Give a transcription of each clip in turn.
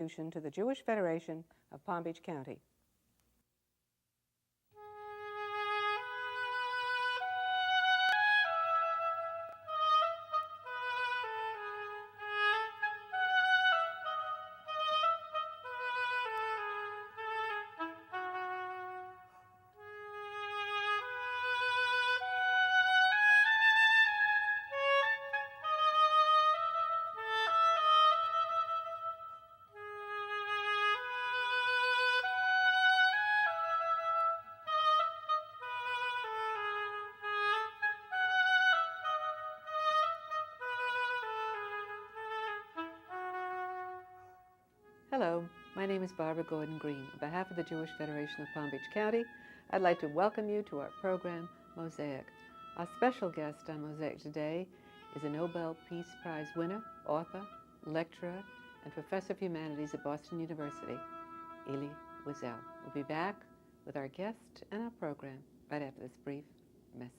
contribution to the Jewish Federation of Palm Beach County. Hello, my name is Barbara Gordon Green. On behalf of the Jewish Federation of Palm Beach County, I'd like to welcome you to our program, Mosaic. Our special guest on Mosaic today is a Nobel Peace Prize winner, author, lecturer, and professor of humanities at Boston University, Elie Wiesel. We'll be back with our guest and our program right after this brief message.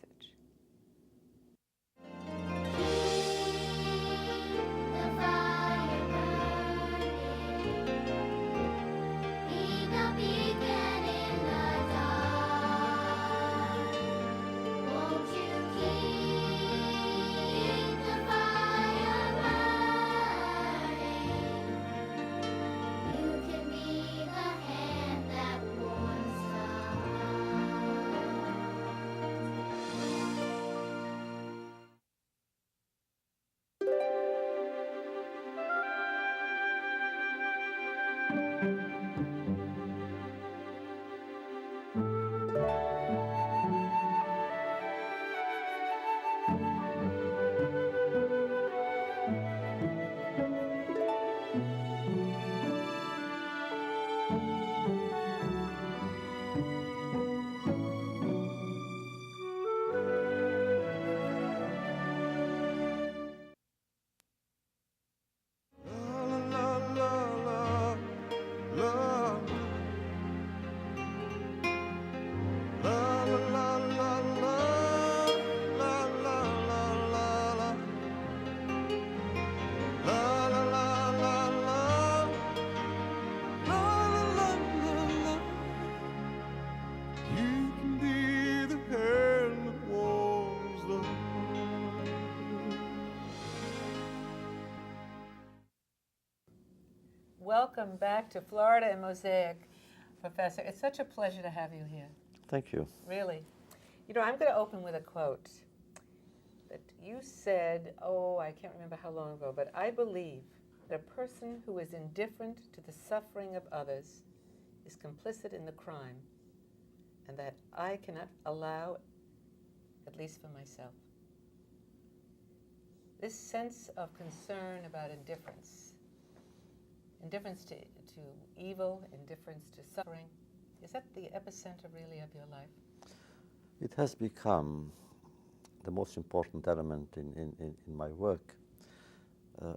Welcome back to Florida and Mosaic, Professor. It's such a pleasure to have you here. Thank you. Really. You know, I'm going to open with a quote that you said, I can't remember how long ago, but I believe that a person who is indifferent to the suffering of others is complicit in the crime, and that I cannot allow, at least for myself. This sense of concern about indifference to evil, indifference to suffering, is that the epicenter really of your life? It has become the most important element in my work.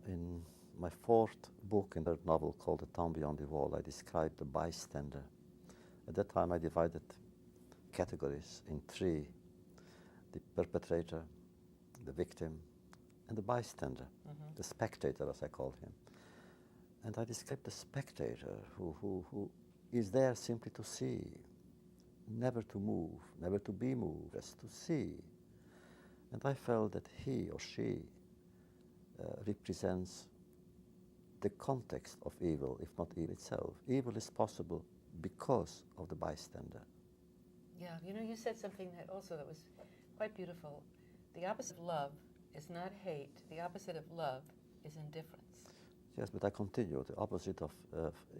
In my fourth book and third novel called The Town Beyond the Wall, I described the bystander. At that time I divided categories in three: the perpetrator, the victim, and the bystander, the spectator as I called him. And I described the spectator who is there simply to see, never to move, never to be moved, just to see. And I felt that he or she represents the context of evil, if not evil itself. Evil is possible because of the bystander. Yeah, you know, you said something that was quite beautiful. The opposite of love is not hate. The opposite of love is indifference. Yes, but I continue. The opposite of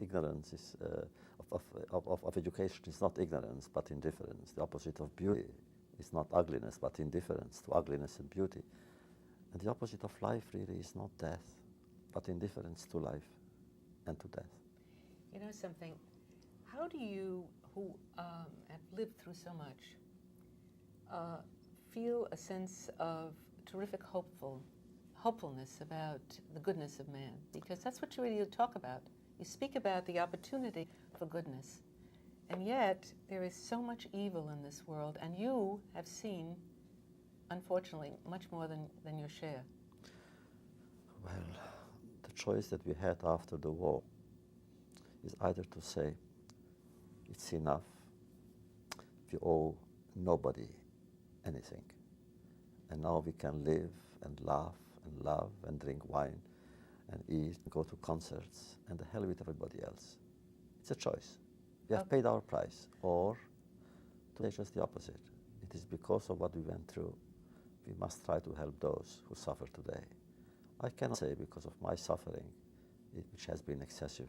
ignorance is, of education is not ignorance, but indifference. The opposite of beauty is not ugliness, but indifference to ugliness and beauty. And the opposite of life really is not death, but indifference to life and to death. You know something, how do you, who have lived through so much, feel a sense of terrific hopefulness about the goodness of man? Because that's what you really talk about. You speak about the opportunity for goodness. And yet, there is so much evil in this world, and you have seen, unfortunately, much more than your share. Well, the choice that we had after the war is either to say, it's enough, we owe nobody anything, and now we can live and laugh and love and drink wine and eat and go to concerts and the hell with everybody else. It's a choice. We have paid our price. Or to say just the opposite. It is because of what we went through, we must try to help those who suffer today. I cannot say because of my suffering, which has been excessive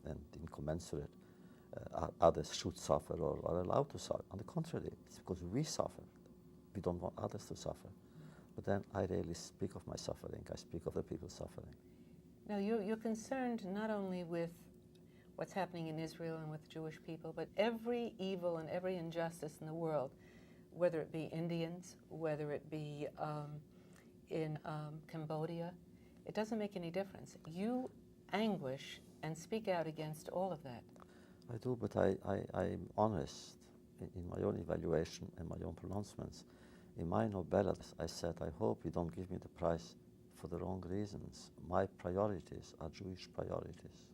and incommensurate, others should suffer or are allowed to suffer. On the contrary, it's because we suffered. We don't want others to suffer. But then I rarely speak of my suffering. I speak of the people suffering. Now, you're concerned not only with what's happening in Israel and with Jewish people, but every evil and every injustice in the world, whether it be Indians, whether it be in Cambodia, it doesn't make any difference. You anguish and speak out against all of that. I do, but I'm honest in my own evaluation and my own pronouncements. In my novellas, I said, I hope you don't give me the prize for the wrong reasons. My priorities are Jewish priorities.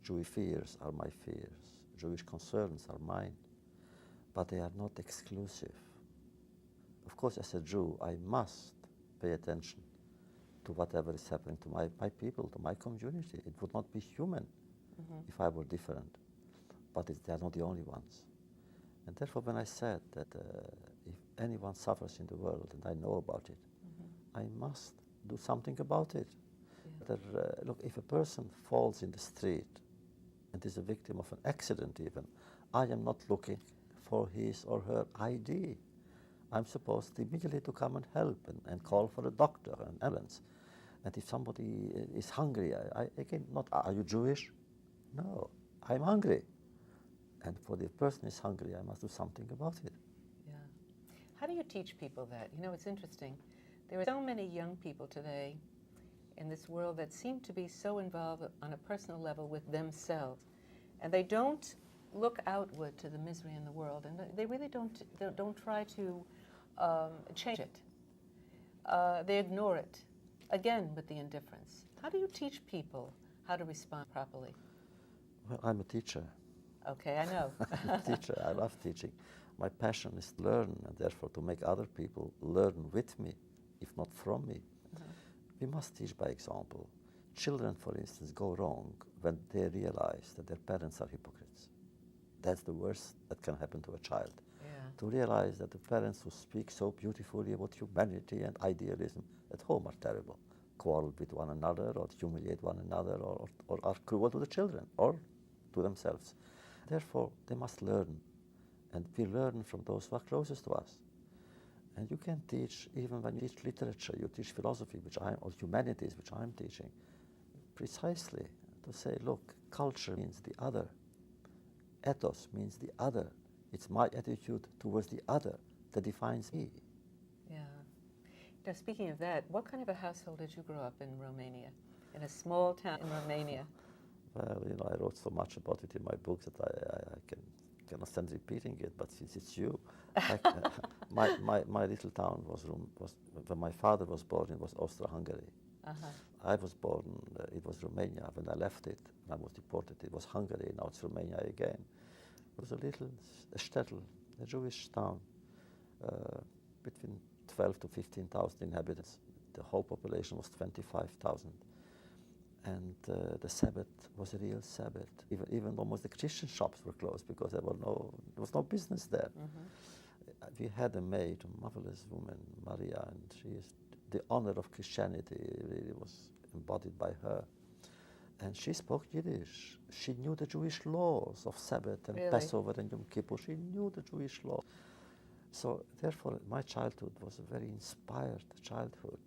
Jewish fears are my fears. Jewish concerns are mine. But they are not exclusive. Of course, as a Jew, I must pay attention to whatever is happening to my people, to my community. It would not be human if I were different. But they are not the only ones. And therefore, when I said that if anyone suffers in the world, and I know about it, I must do something about it. Yeah. Look, if a person falls in the street and is a victim of an accident even, I am not looking for his or her ID. I'm supposed immediately to come and help and call for a doctor and ambulance. And if somebody is hungry, are you Jewish? No, I'm hungry. And for the person is hungry, I must do something about it. Yeah. How do you teach people that? You know, it's interesting. There are so many young people today in this world that seem to be so involved on a personal level with themselves. And they don't look outward to the misery in the world. And they really don't try to change it. They ignore it, again, with the indifference. How do you teach people how to respond properly? Well, I'm a teacher. Okay, I know. I'm a teacher. I love teaching. My passion is to learn, and therefore to make other people learn with me, if not from me. We must teach by example. Children, for instance, go wrong when they realize that their parents are hypocrites. That's the worst that can happen to a child. Yeah. To realize that the parents who speak so beautifully about humanity and idealism at home are terrible, quarrel with one another or humiliate one another or are cruel to the children or to themselves. Therefore, they must learn, and we learn from those who are closest to us. And you can teach, even when you teach literature, you teach philosophy, or humanities, which I'm teaching, precisely to say, look, culture means the other. Ethos means the other. It's my attitude towards the other that defines me. Yeah. Now, speaking of that, what kind of a household did you grow up in Romania, in a small town in Romania? Well, you know, I wrote so much about it in my books that I cannot stand repeating it, but since it's you, my little town was when my father was born, it was Austria-Hungary. I was born, it was Romania. When I left it, I was deported, it was Hungary, now it's Romania again. It was a little shtetl, a Jewish town, between 12 to 15,000 inhabitants. The whole population was 25,000. And the Sabbath was a real Sabbath. Even almost the Christian shops were closed because there was no business there. We had a maid, a marvelous woman, Maria, and the honor of Christianity really was embodied by her. And she spoke Yiddish. She knew the Jewish laws of Sabbath and Passover and Yom Kippur. She knew the Jewish law. So therefore, my childhood was a very inspired childhood.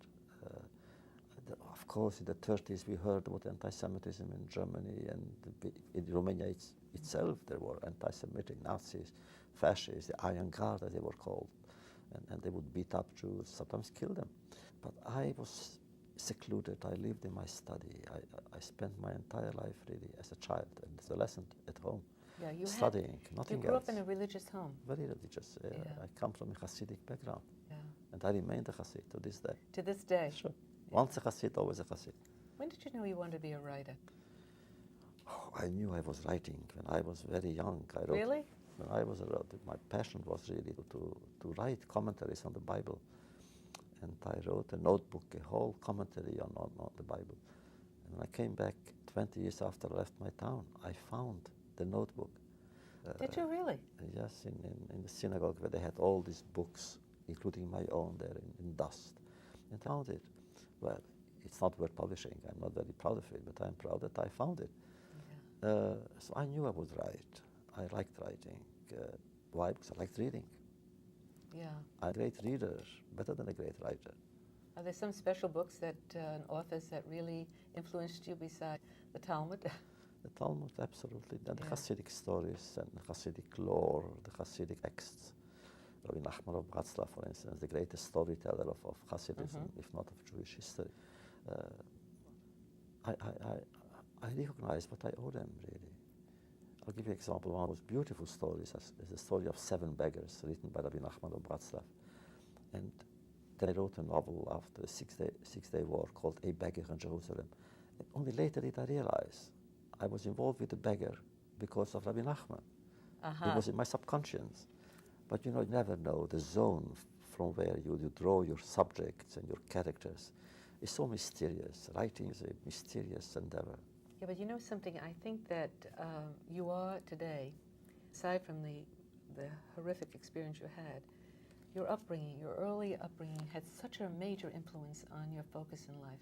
Of course, in the 30s, we heard about anti-Semitism in Germany, and in Romania itself, there were anti-Semitic Nazis, fascists, the Iron Guard, as they were called, and they would beat up Jews, sometimes kill them. But I was secluded. I lived in my study. I spent my entire life really as a child and as a lesson at home, studying, nothing else. You grew up in a religious home. Very religious. I come from a Hasidic background, and I remain a Hasid to this day. To this day? Sure. Once a Hasid, always a Hasid. When did you know you wanted to be a writer? Oh, I knew I was writing when I was very young. I wrote, Really? When I was around, my passion was really to write commentaries on the Bible. And I wrote a notebook, a whole commentary on the Bible. And when I came back 20 years after I left my town, I found the notebook. Did you really? Yes, in the synagogue where they had all these books, including my own there in dust. And I found it. Well, it's not worth publishing. I'm not very proud of it, but I'm proud that I found it. Yeah. So I knew I would write. I liked writing. Why? Because I liked reading. Yeah. I'm a great reader, better than a great writer. Are there some special books that and authors that really influenced you beside the Talmud? The Talmud, absolutely. And the Yeah. Hasidic stories and the Hasidic lore, the Hasidic texts. Rabbi Nachman of Bratslav, for instance, the greatest storyteller of Hasidism, if not of Jewish history. I recognize what I owe them, really. I'll give you an example. One of those beautiful stories is the story of 7 beggars, written by Rabbi Nachman of Bratslav. And then I wrote a novel after the Six-Day War called A Beggar in Jerusalem. And only later did I realize I was involved with the beggar because of Rabbi Nachman. It was in my subconscious. But you never know the zone from where you draw your subjects and your characters. It's so mysterious. Writing is a mysterious endeavor. Yeah, but you know something? I think that you are today, aside from the horrific experience you had, your upbringing, your early upbringing had such a major influence on your focus in life.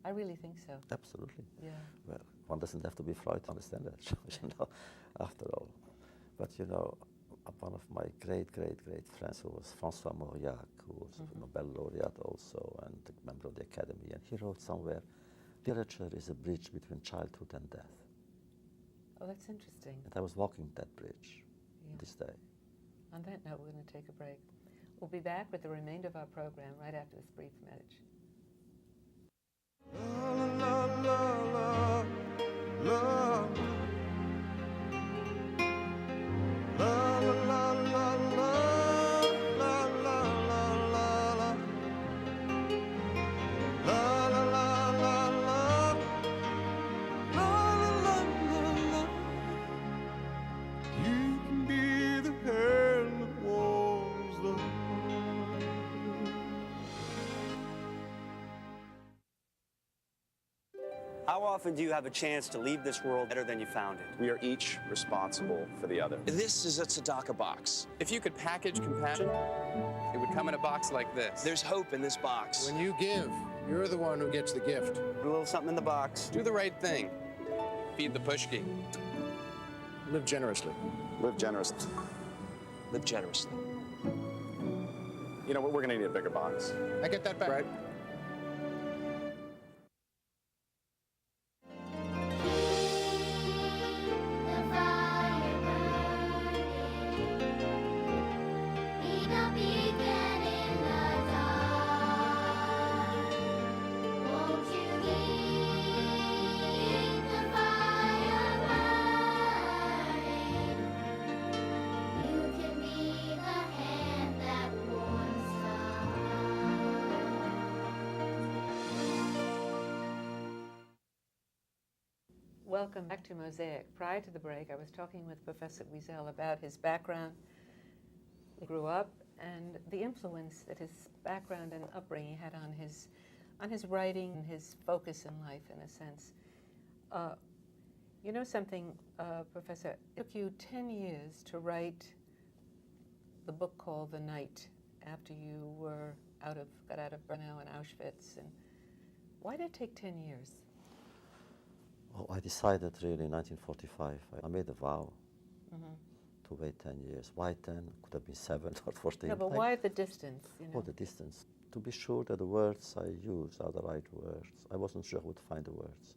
I really think so. Absolutely. Yeah. Well, one doesn't have to be Freud to understand that, after all. But one of my great friends who was François Mauriac, who was a Nobel laureate also and a member of the Academy, and he wrote somewhere, literature is a bridge between childhood and death. Oh, that's interesting. And I was walking that bridge this day. On that note, we're going to take a break. We'll be back with the remainder of our program right after this brief message. La, la, la, la, la. La, la, la, la, la, la, la, la, la. La, la, la, la, la. La, la, la, la. You can be the hand that warms the heart. How often do you have a chance to leave this world better than you found it? We are each responsible for the other. This is a tzedakah box. If you could package compassion, it would come in a box like this. There's hope in this box. When you give, you're the one who gets the gift. Put a little something in the box. Do the right thing. Feed the pushki. Live generously. Live generously. Live generously. We're going to need a bigger box. I get that back. Right. Welcome back to Mosaic. Prior to the break, I was talking with Professor Wiesel about his background. He grew up and the influence that his background and upbringing had on his writing and his focus in life, in a sense. You know something, Professor? It took you 10 years to write the book called The Night after you got out of Birkenau and Auschwitz. And why did it take 10 years? Oh, I decided really in 1945. I made a vow to wait 10 years. Why 10? Could have been 7 or 14. No, but why the distance? Oh, the distance. To be sure that the words I use are the right words. I wasn't sure I would find the words.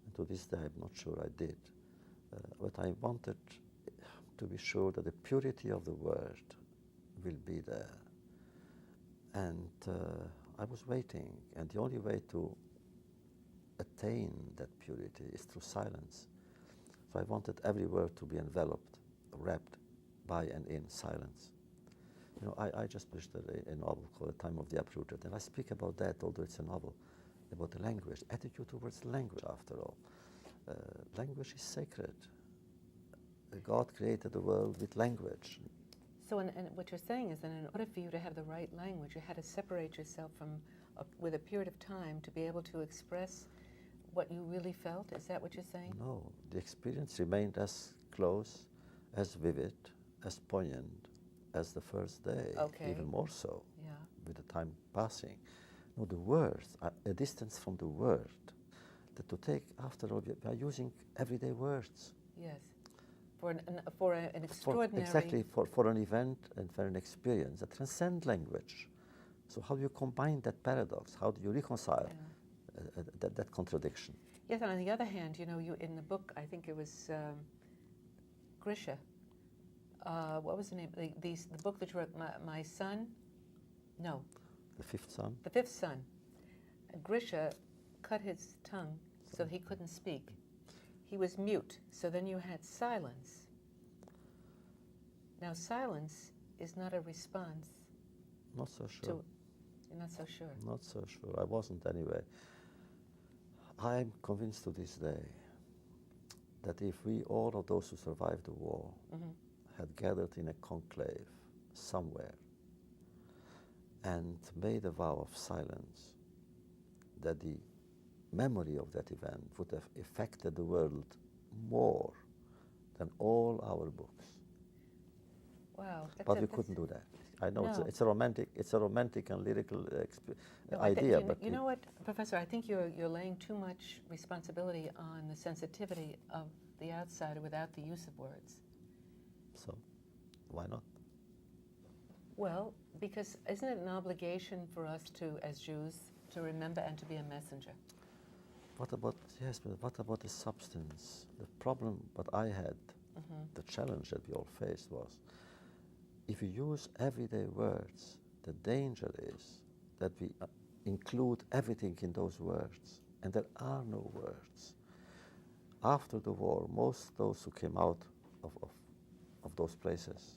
And to this day, I'm not sure I did. But I wanted to be sure that the purity of the word will be there. And I was waiting. And the only way to attain that purity is through silence. So I wanted every word to be enveloped, wrapped by and in silence. I just published a novel called The Time of the Uprooted, and I speak about that, although it's a novel, about the language, attitude towards language, after all. language is sacred. God created the world with language. So, and what you're saying is that in order for you to have the right language, you had to separate yourself from, with a period of time, to be able to express what you really felt? Is that what you're saying? No, the experience remained as close, as vivid, as poignant as the first day, Okay. even more so, Yeah. with the time passing. No, the words, a distance from the word, that to take, after all, we are using everyday words. Yes. For an extraordinary... Exactly, for an event and for an experience that transcends language. So how do you combine that paradox? How do you reconcile that contradiction? Yes, and on the other hand, you know, you in the book, I think it was Grisha. What was the name? The book that you wrote, My Son? No. The Fifth Son? The Fifth Son. Grisha cut his tongue so he couldn't speak. He was mute, so then you had silence. Now, silence is not a response. Not so sure. You're not so sure. Not so sure. I wasn't anyway. I'm convinced to this day that if we, all of those who survived the war, had gathered in a conclave somewhere and made a vow of silence, that the memory of that event would have affected the world more than all our books. Wow. But we couldn't do that. I know No. it's a romantic and lyrical No, idea, but you know what, Professor? I think you're laying too much responsibility on the sensitivity of the outsider without the use of words. so why not? Well, because isn't it an obligation for us to, as Jews, to remember and to be a messenger? What about, yes, but what about the substance? The problem what I had, the challenge that we all faced was, if you use everyday words, the danger is that we include everything in those words, and there are no words. After the war, most those who came out of those places,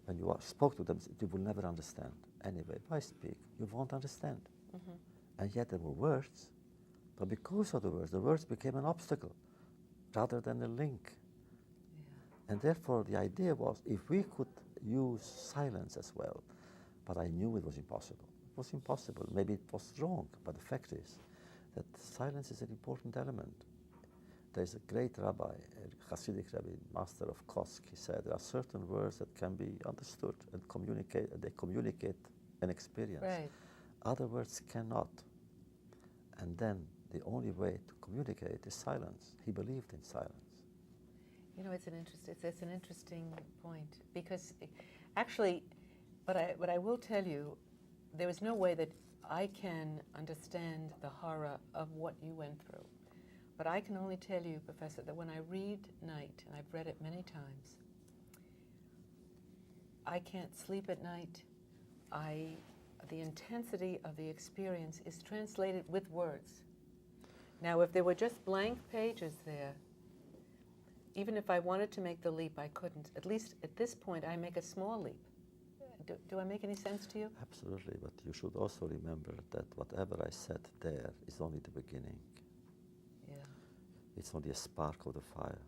when you spoke to them, you will never understand. Anyway, why speak? You won't understand. And yet there were words, but because of the words became an obstacle rather than a link. And therefore the idea was, if we could use silence as well, but I knew it was impossible. It was impossible. Maybe it was wrong, but the fact is that silence is an important element. There's a great rabbi, a Hasidic rabbi, master of Kosk. He said there are certain words that can be understood and communicate. They communicate an experience. Right. Other words cannot. And then the only way to communicate is silence. He believed in silence. You know, it's an interesting point, because actually, but I will tell you, there is no way that I can understand the horror of what you went through. But I can only tell you, Professor, that when I read Night, and I've read it many times, I can't sleep at night. The intensity of the experience is translated with words. Now, if there were just blank pages there, even if I wanted to make the leap, I couldn't. At least at this point, I make a small leap. Do I make any sense to you? Absolutely, but you should also remember that whatever I said there is only the beginning. Yeah. It's only a spark of the fire.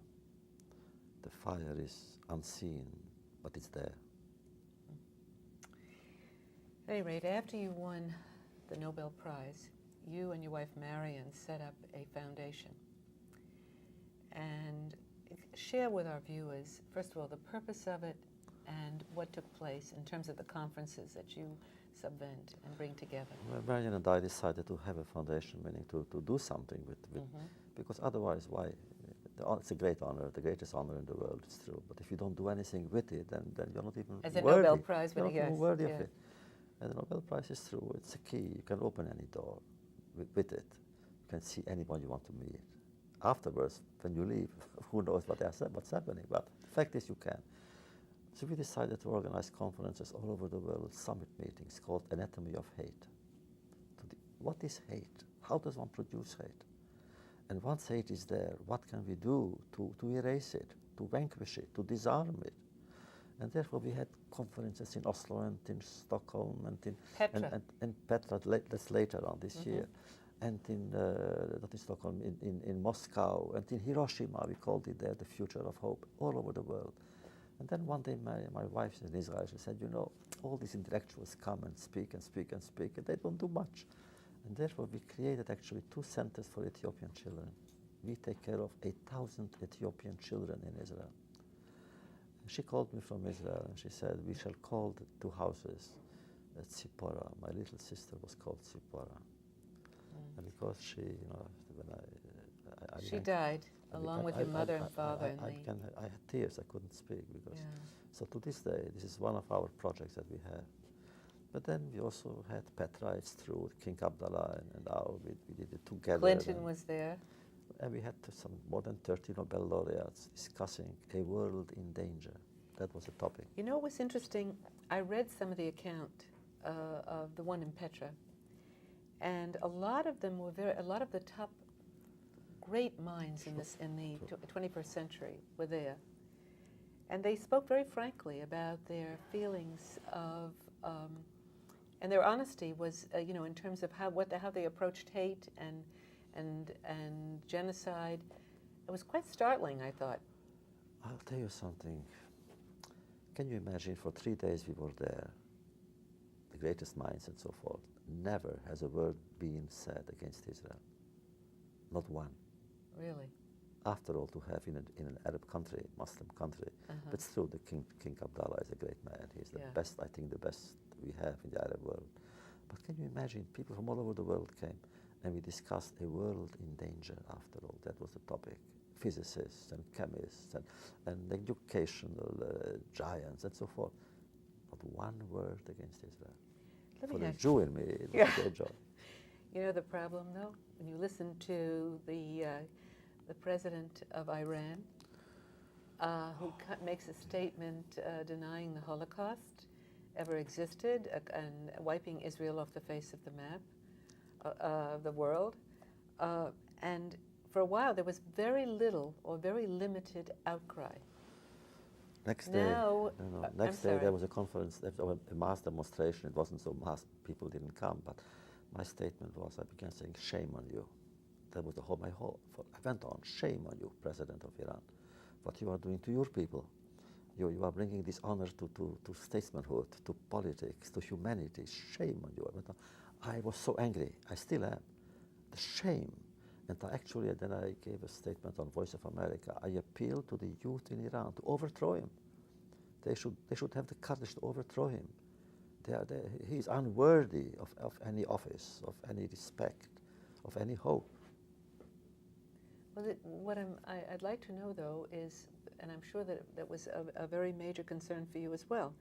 The fire is unseen, but it's there. At any rate, after you won the Nobel Prize, you and your wife Marion set up a foundation. And share with our viewers, first of all, the purpose of it and what took place in terms of the conferences that you subvent and bring together. Well, Marion and I decided to have a foundation, meaning to do something with because otherwise, why? It's a great honor, the greatest honor in the world, it's true. But if you don't do anything with it, then you're not even As a worthy. Nobel Prize You're winner, not even yes, worthy yeah. of it. And the Nobel Prize is true. It's a key. You can open any door with it. You can see anyone you want to meet. Afterwards, when you leave, who knows what's happening. But the fact is you can. So we decided to organize conferences all over the world, summit meetings called Anatomy of Hate. What is hate? How does one produce hate? And once hate is there, what can we do to erase it, to vanquish it, to disarm it? And therefore we had conferences in Oslo and in Stockholm and in Petra. and Petra, that's later on this year. and not in Stockholm, in Moscow, and in Hiroshima. We called it there the future of hope, all over the world. And then one day my wife in Israel, she said, you know, all these intellectuals come and speak and speak and speak, and they don't do much. And therefore we created actually 2 centers for Ethiopian children. We take care of 8,000 Ethiopian children in Israel. And she called me from Israel and she said, we shall call the 2 houses Tzipora. My little sister was called Tzipora. And because she, you know, when She died along with your mother and father. I had tears, I couldn't speak because. Yeah. So to this day, this is one of our projects that we have. But then we also had pet rights through King Abdullah and we did it together. Clinton was there. And we had some more than 30 Nobel laureates discussing a world in danger. That was the topic. You know what was interesting? I read some of the account of the one in Petra, and a lot of them were a lot of the top great minds in the 21st century were there, and they spoke very frankly about their feelings of, and their honesty was, you know, in terms of how they approached hate and genocide. It was quite startling, I thought. I'll tell you something. Can you imagine, for 3 days we were there, the greatest minds and so forth. Never has a word been said against Israel. Not one. Really? After all, to have in an Arab country, Muslim country, but still the King Abdullah is a great man. He's the best, I think the best we have in the Arab world. But can you imagine, people from all over the world came and we discussed a world in danger after all. That was the topic. Physicists and chemists and educational giants and so forth. Not one word against Israel. For the Jew in me, it was a great job. You know the problem, though? When you listen to the president of Iran, who makes a statement denying the Holocaust ever existed and wiping Israel off the face of the map of the world, and for a while there was very little or very limited outcry. Next day, now, next day there was a conference, a mass demonstration. It wasn't so mass, people didn't come, but my statement was, I began saying, shame on you. That was I went on, shame on you, President of Iran, what you are doing to your people. You are bringing dishonor to statesmanhood, to politics, to humanity. Shame on you. I was so angry. I still am. The shame. And then I gave a statement on Voice of America. I appeal to the youth in Iran to overthrow him. They should have the courage to overthrow him. He is unworthy of any office, of any respect, of any hope. Well, what I'd like to know, though, is, and I'm sure that was a very major concern for you as well,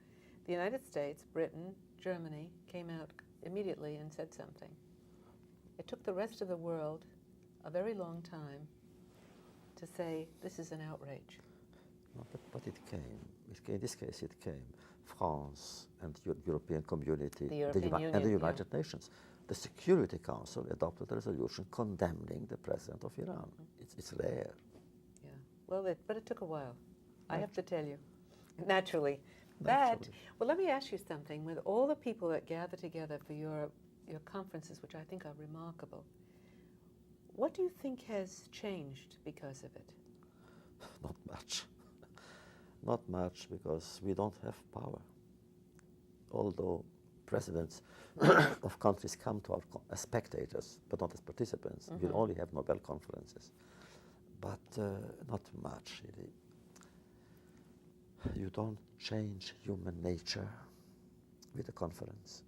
the United States, Britain, Germany came out immediately and said something. It took the rest of the world a very long time to say this is an outrage. No, but it came. In this case, it came. France and the European Community, and the United Nations. The Security Council adopted a resolution condemning the president of Iran. It's rare. Yeah. Well, but it took a while. I have to tell you, naturally. But well, let me ask you something. With all the people that gather together for your conferences, which I think are remarkable, what do you think has changed because of it? Not much. Not much, because we don't have power. Although presidents of countries come to as spectators, but not as participants. We only have Nobel conferences. But not much, really. You don't change human nature with a conference.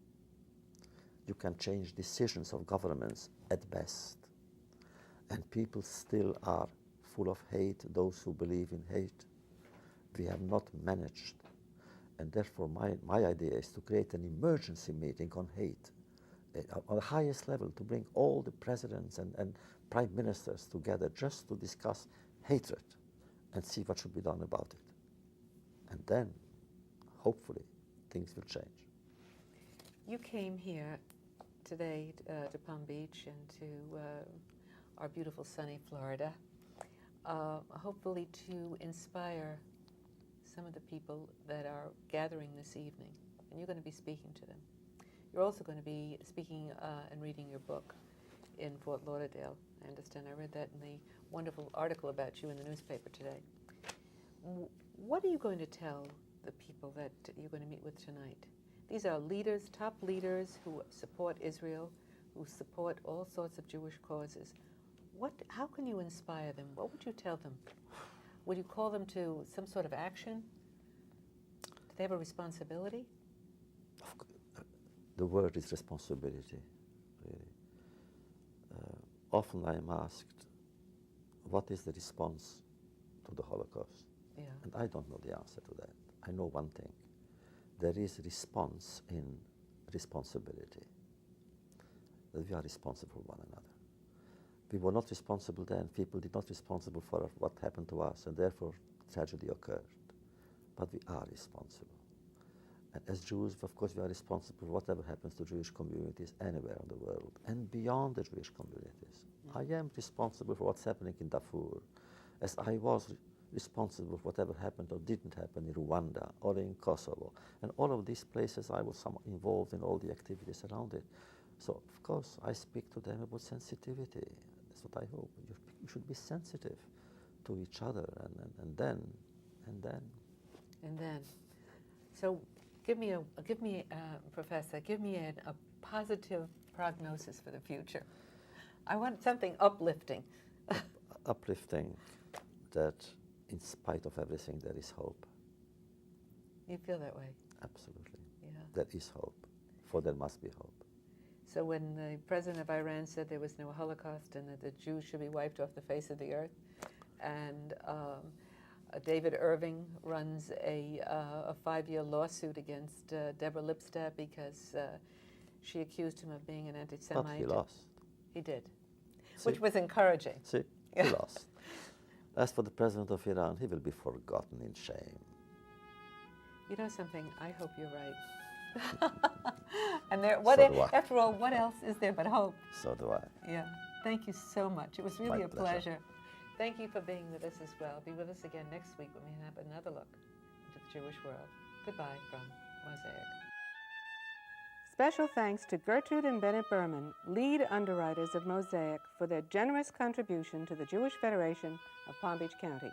You can change decisions of governments at best. And people still are full of hate, those who believe in hate. We have not managed. And therefore my idea is to create an emergency meeting on hate on the highest level, to bring all the presidents and prime ministers together just to discuss hatred and see what should be done about it. And then, hopefully, things will change. You came here today to Palm Beach and to our beautiful sunny Florida, hopefully to inspire some of the people that are gathering this evening, and you're going to be speaking to them. You're also going to be speaking and reading your book. in Fort Lauderdale. I understand. I read that in the wonderful article about you in the newspaper today. What are you going to tell the people that you're going to meet with tonight? These are leaders, top leaders who support Israel, who support all sorts of Jewish causes. How can you inspire them? What would you tell them? Would you call them to some sort of action? Do they have a responsibility? The word is responsibility, really. Often I am asked, what is the response to the Holocaust? Yeah. And I don't know the answer to that. I know one thing. There is response in responsibility. That we are responsible for one another. We were not responsible then. People did not responsible for what happened to us, and therefore tragedy occurred. But we are responsible. And as Jews, of course, we are responsible for whatever happens to Jewish communities anywhere in the world and beyond the Jewish communities. I am responsible for what's happening in Darfur, as I was responsible for whatever happened or didn't happen in Rwanda or in Kosovo. And all of these places, I was somewhat involved in all the activities around it. So, of course, I speak to them about sensitivity. That's what I hope. You should be sensitive to each other, and then. So, Professor, give me a positive prognosis for the future. I want something uplifting. Uplifting, that in spite of everything, there is hope. You feel that way? Absolutely. Yeah. There is hope, for there must be hope. So when the president of Iran said there was no Holocaust and that the Jews should be wiped off the face of the earth, and David Irving runs a 5-year lawsuit against Deborah Lipstadt because she accused him of being an anti-Semite. But he lost. He did, See? which was encouraging. See, he lost. As for the president of Iran, he will be forgotten in shame. You know something? I hope you're right. And after all, what else is there but hope? So do I. Yeah. Thank you so much. It was really My a pleasure. pleasure. Thank you for being with us as well. Be with us again next week when we have another look into the Jewish world. Goodbye from Mosaic. Special thanks to Gertrude and Bennett Berman, lead underwriters of Mosaic, for their generous contribution to the Jewish Federation of Palm Beach County.